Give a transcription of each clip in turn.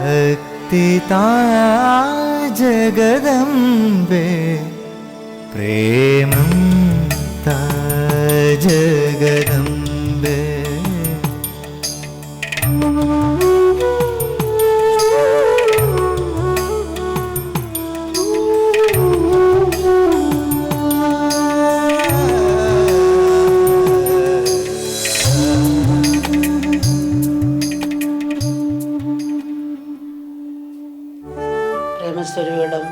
ഭക്തിതാ ജഗദംബേ പ്രേമം താ ജഗദംബേ. പ്രേമസ്വരൂപികളും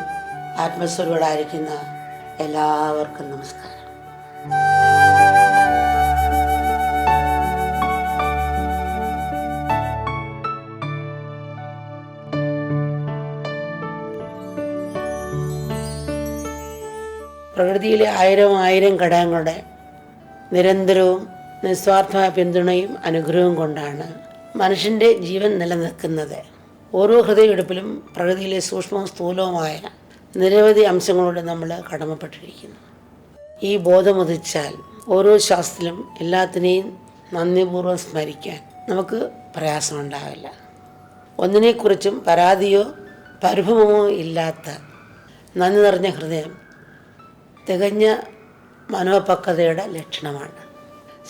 ആത്മസ്വരൂപികളായിരിക്കുന്ന എല്ലാവർക്കും നമസ്കാരം. പ്രകൃതിയിലെ ആയിരം ഘടകങ്ങളുടെ നിരന്തരവും നിസ്വാർത്ഥമായ പിന്തുണയും അനുഗ്രഹവും കൊണ്ടാണ് മനുഷ്യൻ്റെ ജീവൻ നിലനിൽക്കുന്നത്. ഓരോ ഹൃദയമെടുപ്പിലും പ്രകൃതിയിലെ സൂക്ഷ്മവും സ്ഥൂലവുമായ നിരവധി അംശങ്ങളോട് നമ്മൾ കടമപ്പെട്ടിരിക്കുന്നു. ഈ ബോധമുദിച്ചാൽ ഓരോ ശാസ്ത്രത്തിലും എല്ലാത്തിനെയും നന്ദിപൂർവ്വം സ്മരിക്കാൻ നമുക്ക് പ്രയാസമുണ്ടാവില്ല. ഒന്നിനെക്കുറിച്ചും പരാതിയോ പരിഭവമോ ഇല്ലാത്ത നന്ദി നിറഞ്ഞ ഹൃദയം തികഞ്ഞ മനോപക്വതയുടെ ലക്ഷണമാണ്.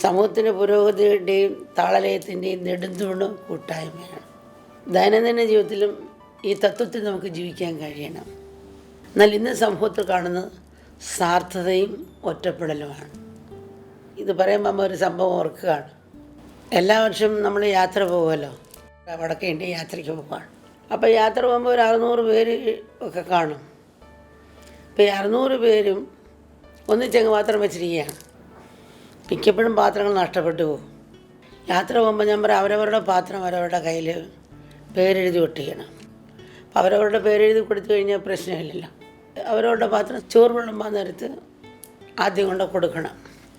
സമൂഹത്തിൻ്റെ പുരോഗതിയുടെയും താളലയത്തിൻ്റെയും നെടുന്തൂണ് കൂട്ടായ്മയാണ്. ദൈനംദിന ജീവിതത്തിലും ഈ തത്വത്തിൽ നമുക്ക് ജീവിക്കാൻ കഴിയണം. എന്നാൽ ഇന്ന് സമൂഹത്തിൽ കാണുന്നത് സ്വാർത്ഥതയും ഒറ്റപ്പെടലുമാണ്. ഇത് പറയുമ്പോൾ നമ്മൾ ഒരു സംഭവം ഓർക്കുകയാണ്. എല്ലാ വർഷവും നമ്മൾ യാത്ര പോകുമല്ലോ, വടക്കേ ഇന്ത്യ യാത്രയ്ക്ക് പോവുകയാണ്. അപ്പോൾ യാത്ര പോകുമ്പോൾ ഒരു 600 പേര് ഒക്കെ കാണും. ഇപ്പോൾ ഈ 600 പേരും ഒന്നിച്ചങ്ങ് പാത്രം വെച്ചിരിക്കുകയാണ്. മിക്കപ്പോഴും പാത്രങ്ങൾ നഷ്ടപ്പെട്ടു പോകും. യാത്ര പോകുമ്പോൾ ഞാൻ പറയാം, അവരവരുടെ പാത്രം അവരവരുടെ കയ്യിൽ പേരെഴുതി ഒട്ടിക്കണം. അപ്പോൾ അവരവരുടെ പേരെഴുതി കൊടുത്തു കഴിഞ്ഞാൽ പ്രശ്നമില്ലല്ലോ. അവരവരുടെ പാത്രം ചോറ് വിളമ്പാൻ നേരത്ത് ആദ്യം കൊണ്ട് കൊടുക്കണം.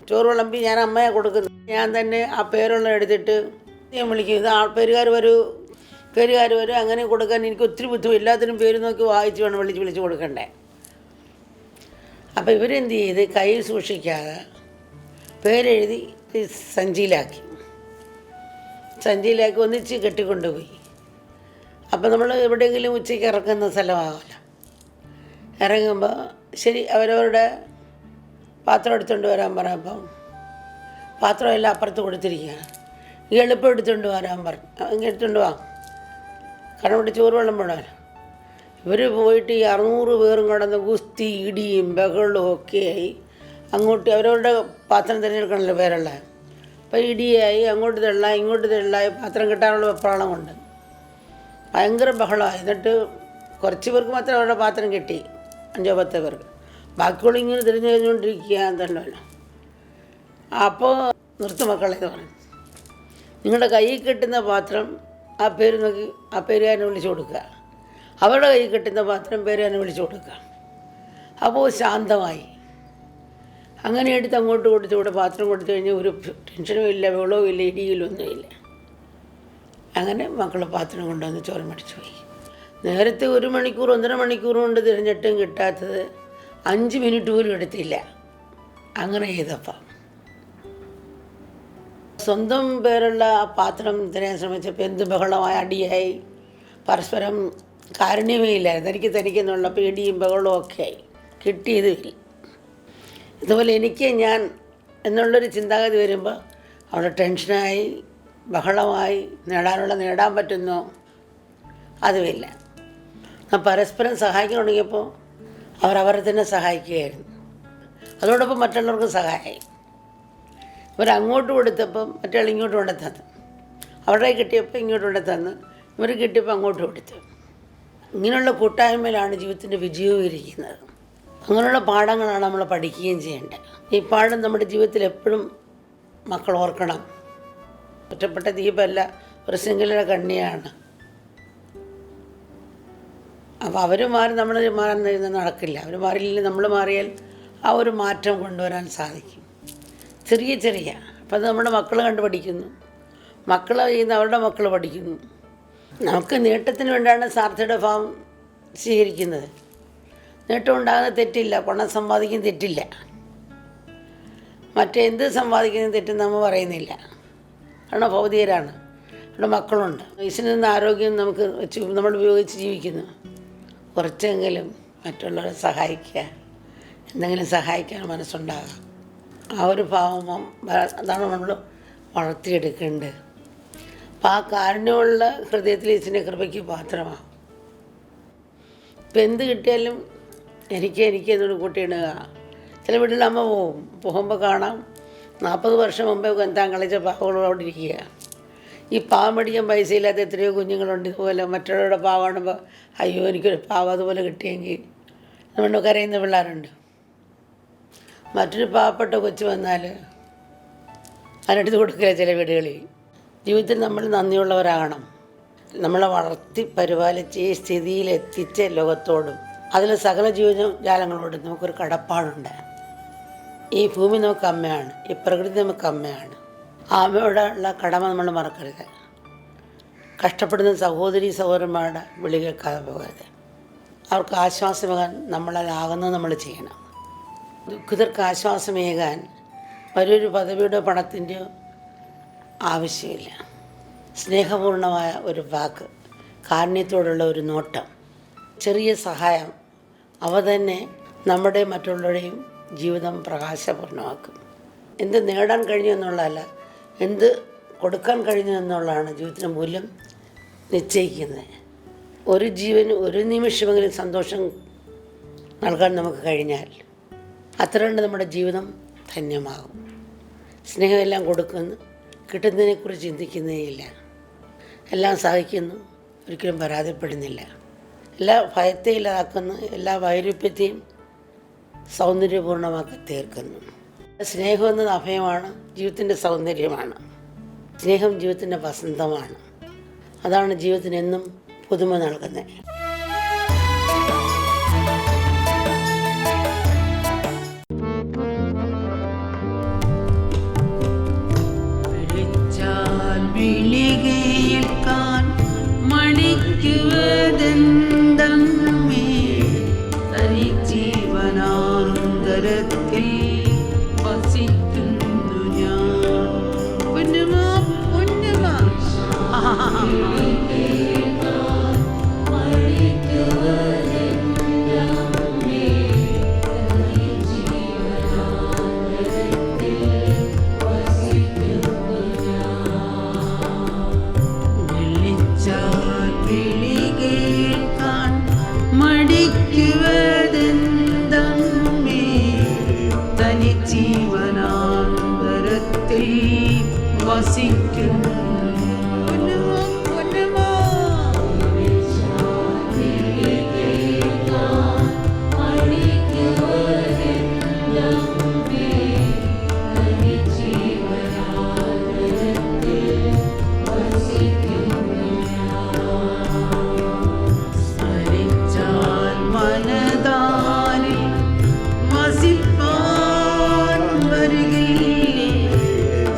ചോറ് വിളമ്പി ഞാൻ അമ്മയെ കൊടുക്കുന്നു. ഞാൻ തന്നെ ആ പേരുള്ള എടുത്തിട്ട് ഞാൻ വിളിക്കും, ഇത് പേരുകാർ വരും അങ്ങനെ കൊടുക്കാൻ എനിക്ക് ഒത്തിരി ബുദ്ധിമുട്ട്. എല്ലാത്തിനും പേര് നോക്കി വായിച്ച് വേണം വിളിച്ച് കൊടുക്കണ്ടേ. അപ്പോൾ ഇവരെന്ത് ചെയ്ത് കയ്യിൽ സൂക്ഷിക്കാതെ പേരെഴുതി സഞ്ചിയിലാക്കി ഒന്നിച്ച് കെട്ടിക്കൊണ്ടുപോയി. അപ്പോൾ നമ്മൾ എവിടെയെങ്കിലും ഉച്ചയ്ക്ക് ഇറക്കുന്ന സ്ഥലമാകല്ലോ. ഇറങ്ങുമ്പോൾ ശരി അവരവരുടെ പാത്രം എടുത്തുകൊണ്ട് വരാൻ പറയുമ്പം പാത്രമെല്ലാം അപ്പുറത്ത് കൊടുത്തിരിക്കുകയാണ്. ഈ എളുപ്പം എടുത്തുകൊണ്ട് വരാൻ പറഞ്ഞു. അങ്ങനെ എടുത്തുകൊണ്ട് വാ, കാരണം ഇവിടെ ചോറ് വെള്ളം വിടാൻ. ഇവർ പോയിട്ട് ഈ 600 പേരും കടന്ന് ഗുസ്തി ഇടിയും ബഹളവും ഒക്കെയായി. അങ്ങോട്ട് അവരവരുടെ പാത്രം തിരഞ്ഞെടുക്കണമല്ലോ പേരുള്ള. അപ്പോൾ ഇടിയായി, അങ്ങോട്ട് തെള്ളായി ഇങ്ങോട്ട് തെള്ളായി, പാത്രം കിട്ടാനുള്ള വെപ്രാളം കൊണ്ട് ഭയങ്കര ബഹളമായി. എന്നിട്ട് കുറച്ച് പേർക്ക് മാത്രമേ അവരുടെ പാത്രം കിട്ടി, 5-10 പേർക്ക്. ബാക്കിയുള്ള ഇങ്ങനെ തിരിഞ്ഞുകൊണ്ടിരിക്കുക എന്തല്ലോ. അപ്പോൾ മക്കളെ എന്ന് പറഞ്ഞു, നിങ്ങളുടെ കയ്യിൽ കിട്ടുന്ന പാത്രം ആ പേര് നോക്കി ആ പേരുകാരനെ വിളിച്ചു കൊടുക്കുക, അവരുടെ കയ്യിൽ കിട്ടുന്ന പാത്രം പേരുകാരനെ വിളിച്ചു കൊടുക്കുക. അപ്പോൾ ശാന്തമായി. അങ്ങനെ എടുത്ത് അങ്ങോട്ട് കൊടുത്ത് ഇവിടെ പാത്രം കൊടുത്തു കഴിഞ്ഞാൽ ഒരു ടെൻഷനും ഇല്ല, വെള്ളവും ഇല്ല, ഇടിയിലൊന്നുമില്ല. അങ്ങനെ മക്കൾ പാത്രം കൊണ്ടുവന്ന് ചോറ് മേടിച്ചു പോയി. നേരത്തെ 1 മണിക്കൂർ 1.5 മണിക്കൂർ കൊണ്ട് തിരഞ്ഞിട്ടും കിട്ടാത്തത് 5 മിനിറ്റ് പോലും എടുത്തില്ല. അങ്ങനെ ചെയ്തപ്പം സ്വന്തം പേരുള്ള പാത്രം തിരയാൻ ശ്രമിച്ചപ്പോൾ എന്ത് ബഹളമായ അടിയായി. പരസ്പരം കാരുണ്യമേ ഇല്ലായിരുന്നു. തനിക്കെന്നുള്ള പേടിയും ബഹളവും ഒക്കെ ആയി. കിട്ടിയതില്ല. ഇതുപോലെ എനിക്ക് ഞാൻ എന്നുള്ളൊരു ചിന്താഗതി വരുമ്പോൾ അവിടെ ടെൻഷനായി, ബഹളമായി, നേടാൻ പറ്റുന്നോ അതുമില്ല. പരസ്പരം സഹായിക്കാൻ തുടങ്ങിയപ്പോൾ അവരെ തന്നെ സഹായിക്കുകയായിരുന്നു. അതോടൊപ്പം മറ്റുള്ളവർക്ക് സഹായമായി. ഇവരങ്ങോട്ട് കൊടുത്തപ്പം മറ്റേ ഇങ്ങോട്ട് കൊണ്ടു തന്നു, അവരുടെ കിട്ടിയപ്പോൾ ഇങ്ങോട്ട് കൊണ്ടു തന്നു, ഇവർ കിട്ടിയപ്പോൾ അങ്ങോട്ട് കൊടുത്തു. ഇങ്ങനെയുള്ള കൂട്ടായ്മയിലാണ് ജീവിതത്തിൻ്റെ വിജയവും ഇരിക്കുന്നത്. അങ്ങനെയുള്ള പാഠങ്ങളാണ് നമ്മൾ പഠിക്കുകയും ചെയ്യേണ്ടത്. ഈ പാഠം നമ്മുടെ ജീവിതത്തിൽ എപ്പോഴും മക്കൾ ഓർക്കണം. ഒറ്റപ്പെട്ട ദീപമല്ല, ഒരു ശൃംഖലയുടെ കണ്ണിയാണ്. അപ്പോൾ അവർ മാറി നമ്മൾ മാറുന്ന നടക്കില്ല. അവർ മാറിയില്ലെങ്കിൽ നമ്മൾ മാറിയാൽ ആ ഒരു മാറ്റം കൊണ്ടുവരാൻ സാധിക്കും. ചെറിയ അപ്പോൾ അത് നമ്മുടെ മക്കൾ കണ്ട് പഠിക്കുന്നു, മക്കൾ ചെയ്യുന്ന അവരുടെ മക്കൾ പഠിക്കുന്നു. നമുക്ക് നേട്ടത്തിന് വേണ്ടിയാണ് സാർത്ഥയുടെ ഭാവം സ്വീകരിക്കുന്നത്. നേട്ടം ഉണ്ടാകുന്ന തെറ്റില്ല, പണം സമ്പാദിക്കുന്ന തെറ്റില്ല, മറ്റെന്ത് സമ്പാദിക്കുന്ന തെറ്റെന്ന് നമ്മൾ പറയുന്നില്ല. കാരണം ഭൗതികരാണ്. ഇവിടെ മക്കളുണ്ട്. ഈശ്വരൻ നിന്ന് ആരോഗ്യം നമുക്ക് വെച്ച് നമ്മൾ ഉപയോഗിച്ച് ജീവിക്കുന്നു. കുറച്ചെങ്കിലും മറ്റുള്ളവരെ സഹായിക്കുക, എന്തെങ്കിലും സഹായിക്കാൻ മനസ്സുണ്ടാകാം. ആ ഒരു ഭാവം അതാണ് നമ്മൾ വളർത്തിയെടുക്കേണ്ടത്. അപ്പം ആ കാരുണ്യമുള്ള ഹൃദയത്തിൽ ഈശ്വരൻ്റെ കൃപയ്ക്ക് പാത്രമാണ്. ഇപ്പം എന്ത് കിട്ടിയാലും എനിക്ക് എന്നോട് കൂട്ടിയിടുക. ചില വീട്ടിൽ അമ്മ പോകുമ്പോൾ കാണാം 40 വർഷം മുമ്പേ താൻ കളിച്ച പാവകളോട് ഇരിക്കുക. ഈ പാവം മേടിക്കാൻ പൈസയില്ലാത്ത എത്രയോ കുഞ്ഞുങ്ങളുണ്ട്. ഇതുപോലെ മറ്റുള്ളവരുടെ പാവം കാണുമ്പോൾ അയ്യോ എനിക്കൊരു പാവം അതുപോലെ കിട്ടിയെങ്കിൽ നമ്മൾ കരയുന്ന പിള്ളേരുണ്ട്. മറ്റൊരു പാവപ്പെട്ട കൊച്ചു വന്നാൽ അതിനടുത്ത് കൊടുക്കില്ല ചില വീടുകളിൽ. ജീവിതത്തിൽ നമ്മൾ നന്ദിയുള്ളവരാകണം. നമ്മളെ വളർത്തി പരിപാലിച്ച് ഈ സ്ഥിതിയിലെത്തിച്ച ലോകത്തോടും അതിൽ സകല ജീവജാലങ്ങളോടും നമുക്കൊരു കടപ്പാടുണ്ട്. ഈ ഭൂമി നമുക്ക് അമ്മയാണ്, ഈ പ്രകൃതി നമുക്ക് അമ്മയാണ്. ആ അമ്മയോടുള്ള കടമ നമ്മൾ മറക്കരുത്. കഷ്ടപ്പെടുന്ന സഹോദരി സഹോദരന്മാരുടെ വിളി കേൾക്കാതെ പോകരുത്. അവർക്ക് ആശ്വാസമേകാൻ നമ്മളാകുന്നത് നമ്മൾ ചെയ്യണം. ദുഃഖിതർക്ക് ആശ്വാസമേകാൻ വലിയൊരു പദവിയുടെ പണത്തിൻ്റെയോ ആവശ്യമില്ല. സ്നേഹപൂർണമായ ഒരു വാക്ക്, കാരുണ്യത്തോടുള്ള ഒരു നോട്ടം, ചെറിയ സഹായം, അവ തന്നെ നമ്മുടെ മറ്റുള്ളവരുടെയും ജീവിതം പ്രകാശപൂർണ്ണമാക്കും. എന്ത് നേടാൻ കഴിഞ്ഞു എന്നുള്ളതല്ല, എന്ത് കൊടുക്കാൻ കഴിഞ്ഞു എന്നുള്ളതാണ് ജീവിതത്തിൻ്റെ മൂല്യം നിശ്ചയിക്കുന്നത്. ഒരു ജീവന് ഒരു നിമിഷമെങ്കിലും സന്തോഷം നൽകാൻ നമുക്ക് കഴിഞ്ഞാൽ അത്ര കണ്ട് നമ്മുടെ ജീവിതം ധന്യമാകും. സ്നേഹമെല്ലാം കൊടുക്കുന്നു, കിട്ടുന്നതിനെക്കുറിച്ച് ചിന്തിക്കുന്നേയില്ല. എല്ലാം സഹിക്കുന്നു, ഒരിക്കലും പരാതിപ്പെടുന്നില്ല. എല്ലാ ഭയത്തെ ഇല്ലാതാക്കുന്നു, എല്ലാ വൈരൂപ്യത്തെയും സൗന്ദര്യപൂർണ്ണമാക്കി തീർക്കുന്നു. സ്നേഹം എന്നത് അഭയമാണ്, ജീവിതത്തിൻ്റെ സൗന്ദര്യമാണ്. സ്നേഹം ജീവിതത്തിൻ്റെ വസന്തമാണ്. അതാണ് ജീവിതത്തിന് എന്നും പുതുമ നൽകുന്നത്.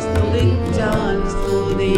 സ്തുതിച്ചാൽ സ്തുതി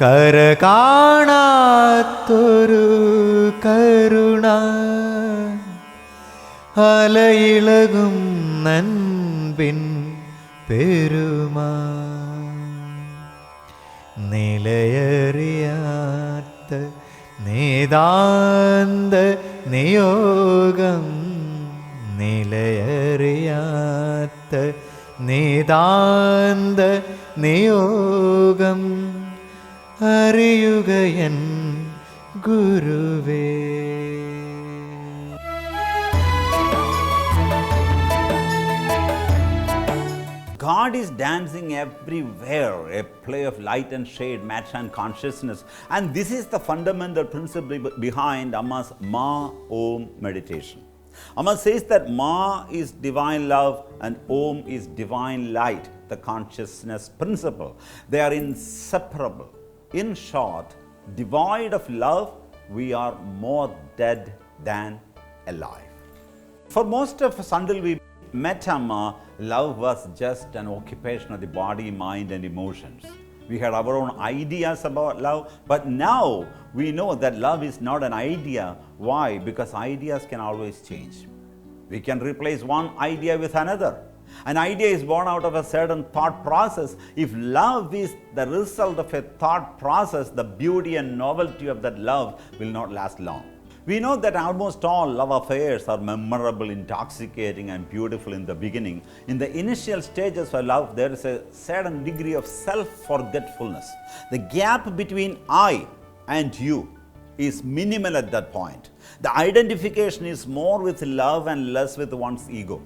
കര കാണാത്തൊരു കരുണ അലയിളകും നൻപിൻ പെരുമാ നിലയറിയാത്ത നിതാന്ത നിയോഗം നിലയറിയാത്ത നിതാന്ത നിയോഗം അറിയുകയൻ ഗുരുവേ. God is dancing everywhere, a play of light and shade, matter and consciousness. And this is the fundamental principle behind Amma's Ma Om meditation. Amma says that Ma is divine love and Om is divine light, the consciousness principle. They are inseparable. In short, devoid of love, we are more dead than alive. For most of us, until we met Amma, love was just an occupation of the body, mind and emotions. We had our own ideas about love, but now we know that love is not an idea. Why? Because ideas can always change. We can replace one idea with another. An idea is born out of a certain thought process. If love is the result of a thought process, the beauty and novelty of that love will not last long. We know that almost all love affairs are memorable, intoxicating and beautiful in the beginning. In the initial stages of love, there is a certain degree of self-forgetfulness. The gap between I and you is minimal at that point. The identification is more with love and less with one's ego.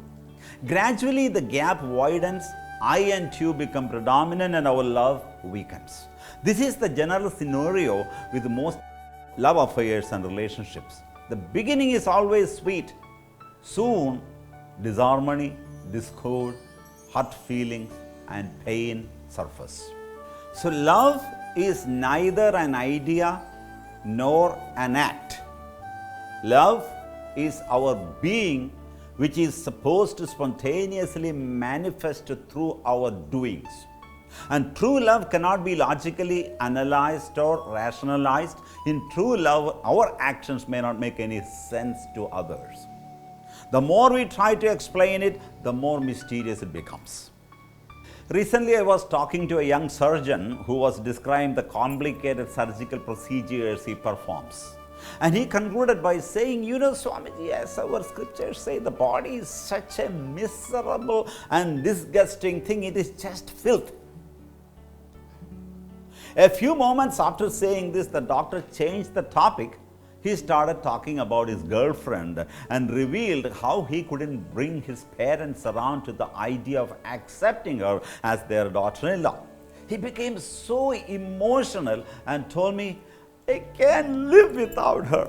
Gradually, the gap widens, I and you become predominant and our love weakens. This is the general scenario with most love affairs and relationships. The beginning is always sweet. Soon, disharmony, discord, hurt feelings and pain surface. So love is neither an idea nor an act. Love is our being, which is supposed to spontaneously manifest through our doings. And true love cannot be logically analyzed or rationalized. In true love, our actions may not make any sense to others. The more we try to explain it, the more mysterious it becomes. Recently, I was talking to a young surgeon who was describing the complicated surgical procedures he performs. And he concluded by saying, you know, Swamiji, yes, our scriptures say the body is such a miserable and disgusting thing, it is just filth. A few moments after saying this, the doctor changed the topic. He started talking about his girlfriend and revealed how he couldn't bring his parents around to the idea of accepting her as their daughter-in-law. He became so emotional and told me, I can't live without her.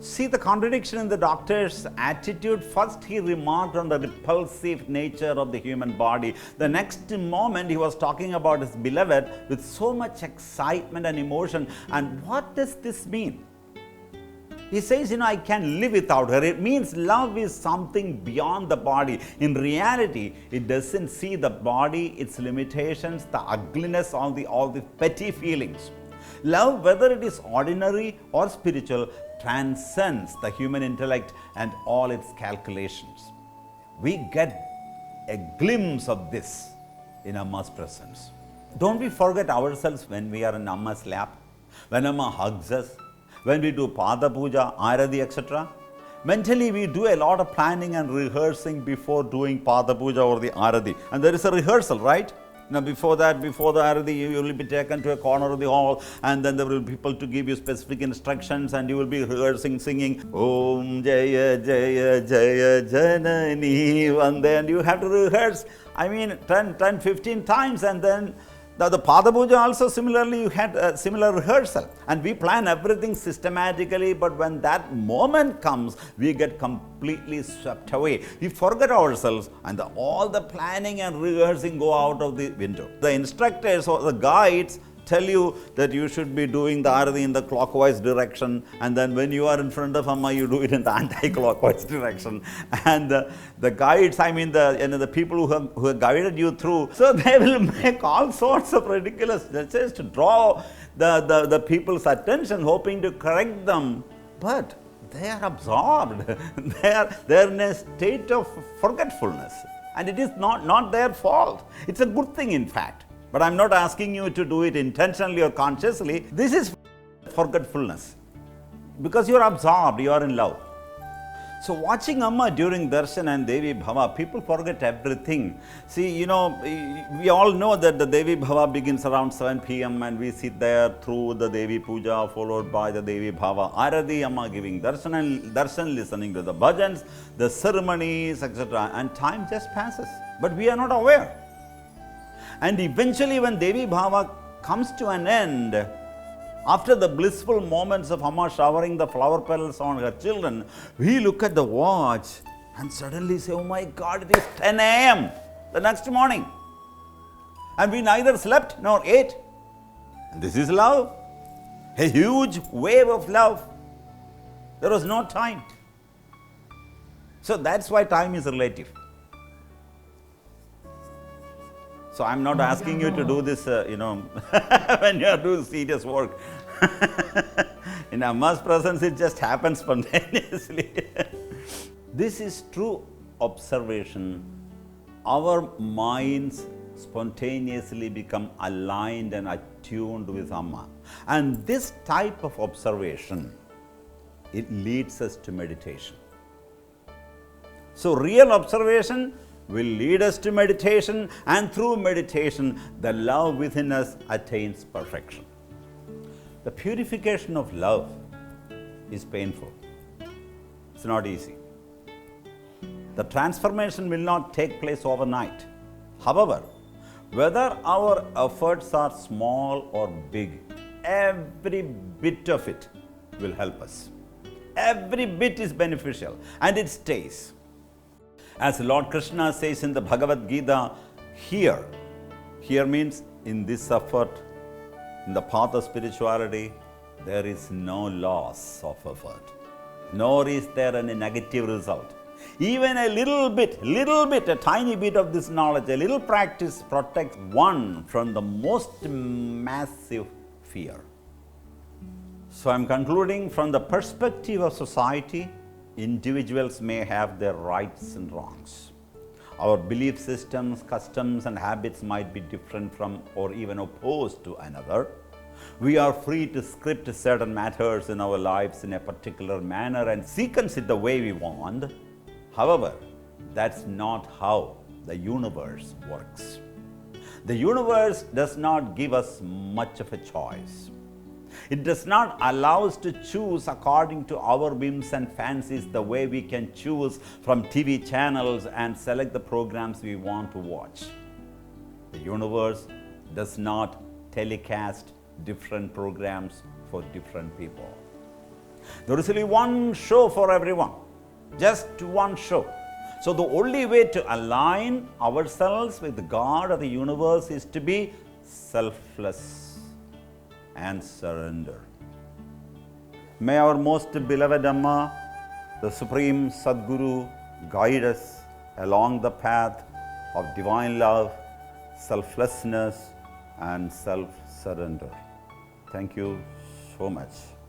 See the contradiction in the doctor's attitude. First, he remarked on the repulsive nature of the human body. The next moment, he was talking about his beloved with so much excitement and emotion. And what does this mean? He says, you know, I can't live without her. It means love is something beyond the body. In reality, it doesn't see the body, its limitations, the ugliness, all the petty feelings. Love, whether it is ordinary or spiritual, transcends the human intellect and all its calculations. We get a glimpse of this in Amma's presence. Don't we forget ourselves when we are in Amma's lap, when Amma hugs us, when we do Pada Puja, Arati, etc. Mentally, we do a lot of planning and rehearsing before doing Pada Puja or the Arati. And there is a rehearsal, right? Now, before the Arati, you will be taken to a corner of the hall, and then there will be people to give you specific instructions, and you will be rehearsing, singing Om Jaya Jaya Jaya Janani, and then you have to rehearse, 10-15 times, and then the Pada Puja also similarly, you had a similar rehearsal. And we plan everything systematically, but when that moment comes, we get completely swept away. We forget ourselves, and all the planning and rehearsing go out of the window. The instructors or the guides tell you that you should be doing the arati in the clockwise direction, and then when you are in front of Amma, you do it in the anti-clockwise direction. And the guides, I mean the people who have guided you through, so they will make all sorts of ridiculous gestures to draw the people's attention, hoping to correct them. But they are absorbed. they are in a state of forgetfulness. And it is not their fault. It's a good thing, in fact. But I'm not asking you to do it intentionally or consciously. This is forgetfulness. Because you are absorbed, you are in love. So watching Amma during Darshan and Devi Bhava, people forget everything. See, we all know that the Devi Bhava begins around 7 p.m. and we sit there through the Devi Puja followed by the Devi Bhava. Arati, Amma giving darshan, listening to the bhajans, the ceremonies, etc. And time just passes. But we are not aware. And eventually when Devi Bhava comes to an end, after the blissful moments of Amma showering the flower petals on her children, we look at the watch and suddenly say, oh my God, it is 10 a.m. the next morning. And we neither slept nor ate. And this is love. A huge wave of love. There was no time. So that's why time is relative. So I'm not asking you to do this, when you are doing serious work. In Amma's presence, it just happens spontaneously. This is true observation. Our minds spontaneously become aligned and attuned with Amma. And this type of observation, it leads us to meditation. So real observation will lead us to meditation, and through meditation, the love within us attains perfection. The purification of love is painful. It's not easy. The transformation will not take place overnight. However, whether our efforts are small or big, every bit of it will help us. Every bit is beneficial and it stays. As Lord Krishna says in the Bhagavad Gita, here means in this effort, in the path of spirituality, there is no loss of effort, nor is there any negative result. Even a little bit, a tiny bit of this knowledge, a little practice protects one from the most massive fear. So I'm concluding, from the perspective of society, individuals may have their rights and wrongs. Our belief systems, customs, and habits might be different from or even opposed to another. We are free to script certain matters in our lives in a particular manner and sequence it the way we want. However, that's not how the universe works. The universe does not give us much of a choice. It does not allow us to choose according to our whims and fancies the way we can choose from TV channels and select the programs we want to watch. The universe does not telecast different programs for different people. There is only one show for everyone, just one show. So the only way to align ourselves with God or the universe is to be selfless and surrender. May our most beloved Amma, the Supreme Sadguru, guide us along the path of divine love, selflessness, and self-surrender. Thank you so much.